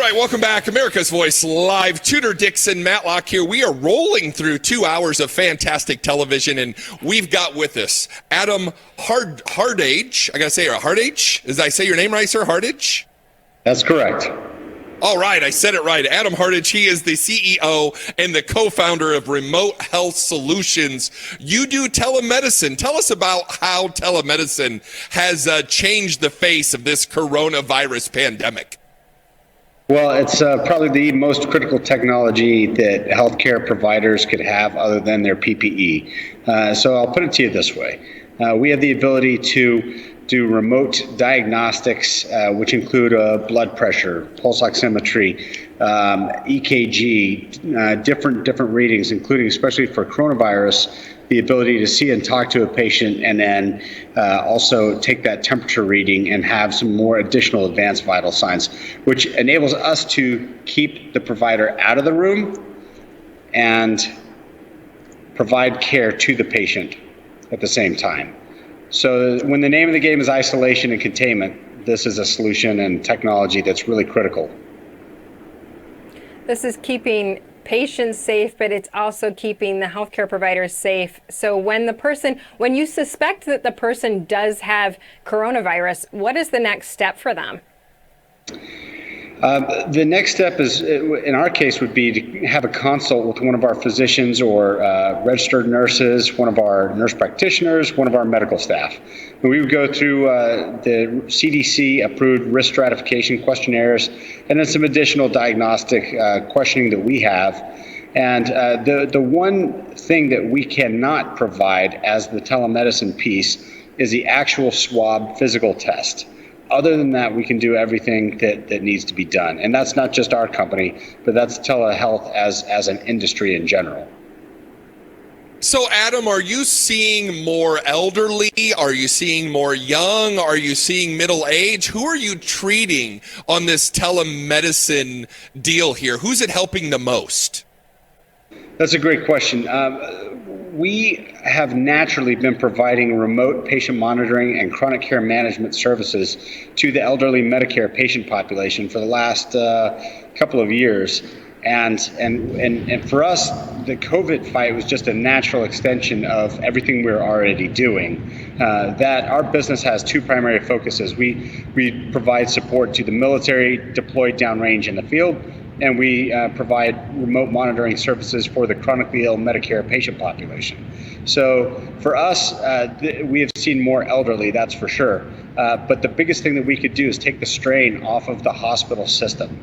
right, welcome back. America's Voice Live. Tudor, Dixon, Matt Locke here. We are rolling through 2 hours of fantastic television, and we've got with us Adam Hardage. I got to say Hardage? Did I say your name right, sir? Hardage? That's correct. All right, I said it right. Adam Hardage, he is the CEO and the co-founder of Remote Health Solutions. You do telemedicine. Tell us about how telemedicine has changed the face of this coronavirus pandemic. Well, it's probably the most critical technology that healthcare providers could have other than their PPE. So I'll put it to you this way. We have the ability to do remote diagnostics, which include blood pressure, pulse oximetry, EKG, different readings, including especially for coronavirus, the ability to see and talk to a patient and then also take that temperature reading and have some more additional advanced vital signs, which enables us to keep the provider out of the room and provide care to the patient at the same time. So when the name of the game is isolation and containment, this is a solution and technology that's really critical. This is keeping patients safe, but it's also keeping the healthcare providers safe. So when you suspect that the person does have coronavirus, what is the next step for them? The next step is, in our case, would be to have a consult with one of our physicians or registered nurses, one of our nurse practitioners, one of our medical staff. And we would go through the CDC-approved risk stratification questionnaires and then some additional diagnostic questioning that we have. And the one thing that we cannot provide as the telemedicine piece is the actual swab physical test. Other than that, we can do everything that needs to be done. And that's not just our company, but that's telehealth as an industry in general. So, Adam, are you seeing more elderly? Are you seeing more young? Are you seeing middle age? Who are you treating on this telemedicine deal here? Who's it helping the most? That's a great question. We have naturally been providing remote patient monitoring and chronic care management services to the elderly Medicare patient population for the last couple of years. And for us, the COVID fight was just a natural extension of everything we're already doing. That our business has two primary focuses. We provide support to the military deployed downrange in the field, and we provide remote monitoring services for the chronically ill Medicare patient population. So for us, we have seen more elderly, that's for sure. But the biggest thing that we could do is take the strain off of the hospital system.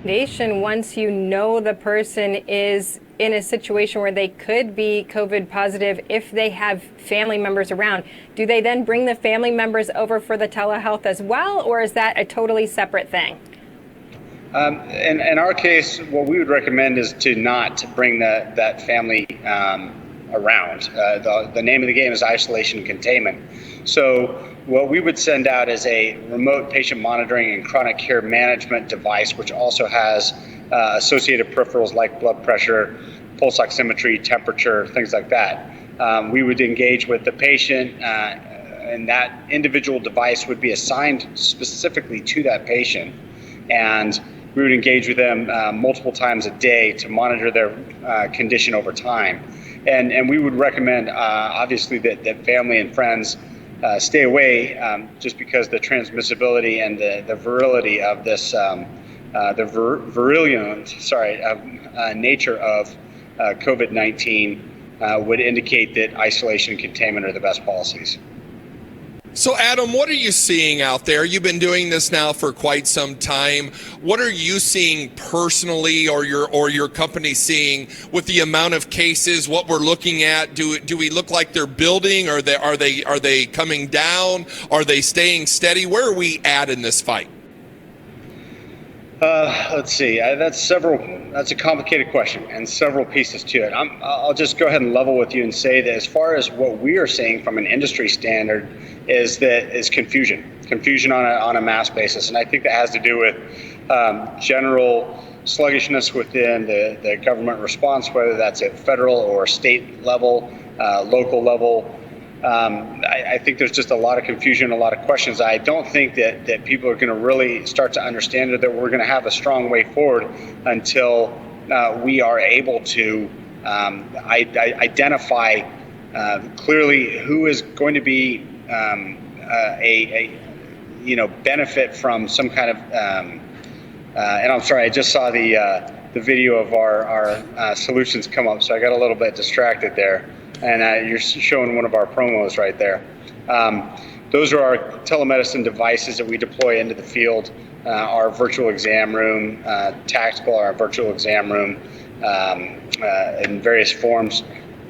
Once you know the person is in a situation where they could be COVID positive, if they have family members around, do they then bring the family members over for the telehealth as well, or is that a totally separate thing? In our case, what we would recommend is to not bring that family around. The name of the game is isolation and containment. So what we would send out is a remote patient monitoring and chronic care management device, which also has associated peripherals like blood pressure, pulse oximetry, temperature, things like that. We would engage with the patient, and that individual device would be assigned specifically to that patient. And we would engage with them multiple times a day to monitor their condition over time. And we would recommend, obviously, that family and friends stay away just because the transmissibility and the virility of this, nature of COVID-19 would indicate that isolation and containment are the best policies. So, Adam, what are you seeing out there? You've been doing this now for quite some time. What are you seeing personally, or your company seeing with the amount of cases? What we're looking at? Do we look like they're building? Are they coming down? Are they staying steady? Where are we at in this fight? Let's see. That's a complicated question and several pieces to it. I'll just go ahead and level with you and say that as far as what we are seeing from an industry standard is confusion on a mass basis, and I think that has to do with general sluggishness within the government response, whether that's at federal or state level, local level. I think there's just a lot of confusion, a lot of questions. I don't think that people are going to really start to understand it, that we're going to have a strong way forward until we are able to identify clearly who is going to be benefit from some kind of. And I'm sorry, I just saw the video of our solutions come up, so I got a little bit distracted there. And you're showing one of our promos right there. Those are our telemedicine devices that we deploy into the field. Our virtual exam room, tactical, our virtual exam room in various forms.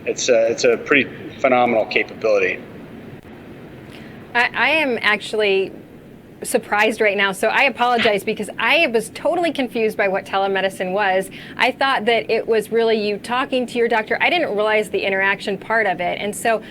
It's a pretty phenomenal capability. I am actually surprised right now, so I apologize because I was totally confused by what telemedicine was. I thought that it was really you talking to your doctor. I didn't realize the interaction part of it, and so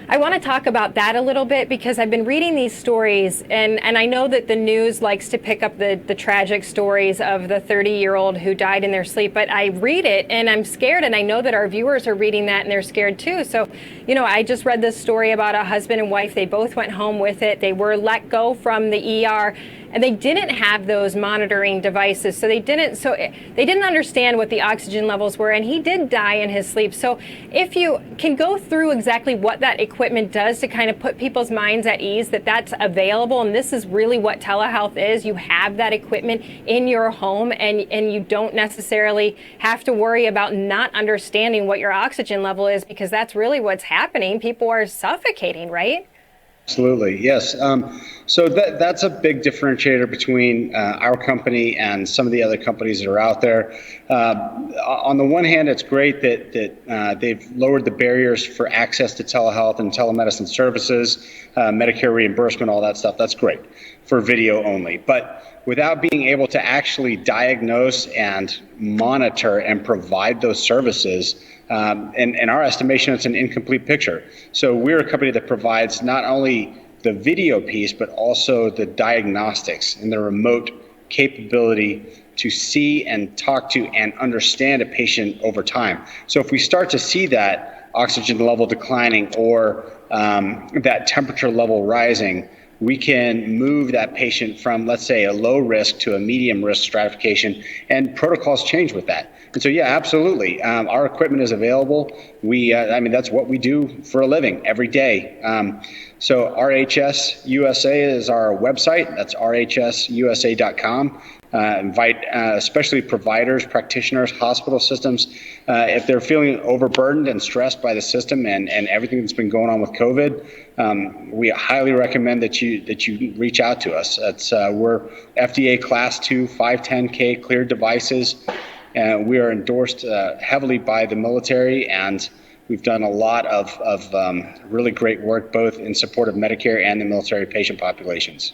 I want to talk about that a little bit because I've been reading these stories, and I know that the news likes to pick up the tragic stories of the 30-year-old who died in their sleep, but I read it and I'm scared, and I know that our viewers are reading that and they're scared too. So, I just read this story about a husband and wife. They both went home with it. They were let go from the ER, and they didn't have those monitoring devices. So they didn't understand what the oxygen levels were, and he did die in his sleep. So if you can go through exactly what that equipment does to kind of put people's minds at ease that that's available, and this is really what telehealth is. You have that equipment in your home, and you don't necessarily have to worry about not understanding what your oxygen level is, because that's really what's happening. People are suffocating, right? Absolutely, yes. So that's a big differentiator between our company and some of the other companies that are out there. On the one hand, it's great that they've lowered the barriers for access to telehealth and telemedicine services, Medicare reimbursement, all that stuff. That's great for video only. But without being able to actually diagnose and monitor and provide those services, in our estimation, it's an incomplete picture. So we're a company that provides not only the video piece, but also the diagnostics and the remote capability to see and talk to and understand a patient over time. So if we start to see that oxygen level declining or that temperature level rising, we can move that patient from, let's say, a low risk to a medium risk stratification, and protocols change with that. And so, yeah, absolutely. Our equipment is available. That's what we do for a living every day. So RHS USA is our website. That's rhsusa.com. Invite especially providers, practitioners, hospital systems, if they're feeling overburdened and stressed by the system and everything that's been going on with COVID, we highly recommend that you reach out to us. We're FDA Class 2, 510K cleared devices. We are endorsed heavily by the military, and we've done a lot of really great work both in support of Medicare and the military patient populations.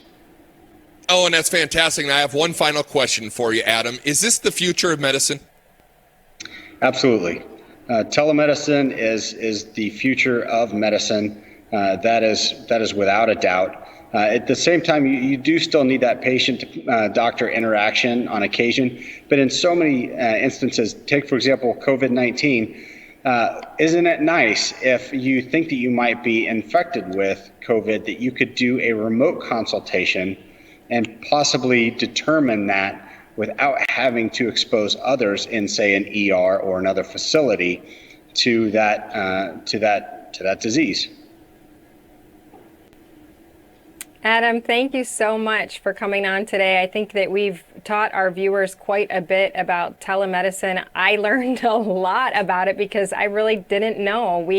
Oh, and that's fantastic. And I have one final question for you, Adam. Is this the future of medicine? Absolutely. Telemedicine is the future of medicine. That is without a doubt. At the same time, you do still need that patient-doctor interaction on occasion. But in so many instances, take, for example, COVID-19, isn't it nice if you think that you might be infected with COVID, that you could do a remote consultation and possibly determine that without having to expose others in, say, an ER or another facility to that disease. Adam, thank you so much for coming on today. I think that we've taught our viewers quite a bit about telemedicine. I learned a lot about it because I really didn't know.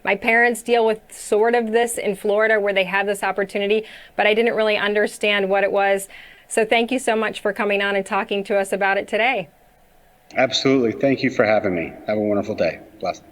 My parents deal with sort of this in Florida where they have this opportunity, but I didn't really understand what it was. So thank you so much for coming on and talking to us about it today. Absolutely. Thank you for having me. Have a wonderful day. Blessed.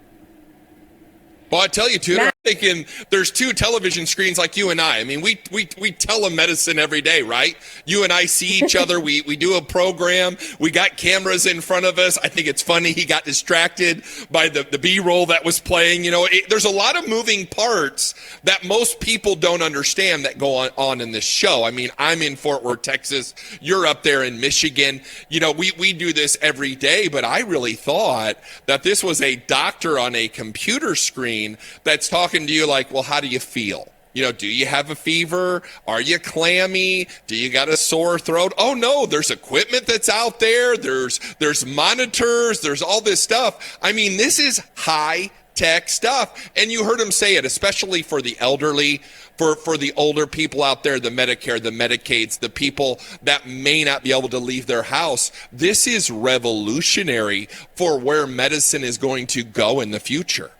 Well, I tell you, Tudor, I'm thinking there's two television screens like you and I. I mean, we telemedicine every day, right? You and I see each other. We do a program. We got cameras in front of us. I think it's funny. He got distracted by the B-roll that was playing. There's a lot of moving parts that most people don't understand that go on in this show. I mean, I'm in Fort Worth, Texas. You're up there in Michigan. We do this every day, but I really thought that this was a doctor on a computer screen that's talking talking to you like, well, how do you feel? Do you have a fever? Are you clammy? Do you got a sore throat? Oh no, there's equipment that's out there. There's monitors. There's all this stuff. I mean, this is high tech stuff. And you heard him say it, especially for the elderly, for the older people out there, the Medicare, the Medicaids, the people that may not be able to leave their house. This is revolutionary for where medicine is going to go in the future.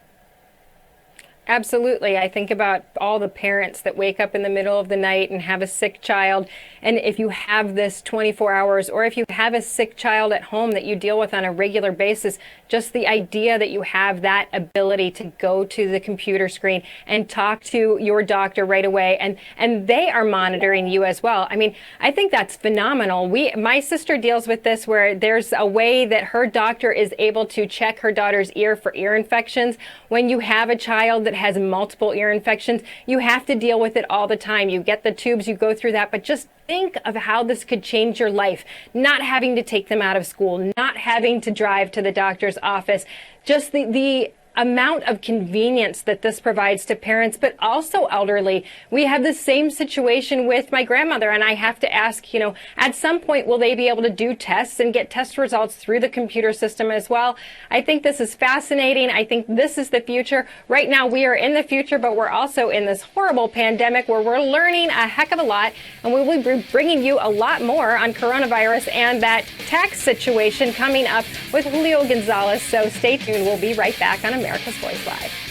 Absolutely. I think about all the parents that wake up in the middle of the night and have a sick child. And if you have this 24 hours, or if you have a sick child at home that you deal with on a regular basis, just the idea that you have that ability to go to the computer screen and talk to your doctor right away, and they are monitoring you as well. I mean, I think that's phenomenal. My sister deals with this where there's a way that her doctor is able to check her daughter's ear for ear infections. When you have a child that has multiple ear infections, you have to deal with it all the time. You get the tubes, you go through that, but just think of how this could change your life. Not having to take them out of school, not having to drive to the doctor's office, just the amount of convenience that this provides to parents, but also elderly. We have the same situation with my grandmother, and I have to ask, at some point, will they be able to do tests and get test results through the computer system as well? I think this is fascinating. I think this is the future. Right now, we are in the future, but we're also in this horrible pandemic where we're learning a heck of a lot, and we will be bringing you a lot more on coronavirus and that tax situation coming up with Julio Gonzalez. So stay tuned. We'll be right back on America's Voice Live.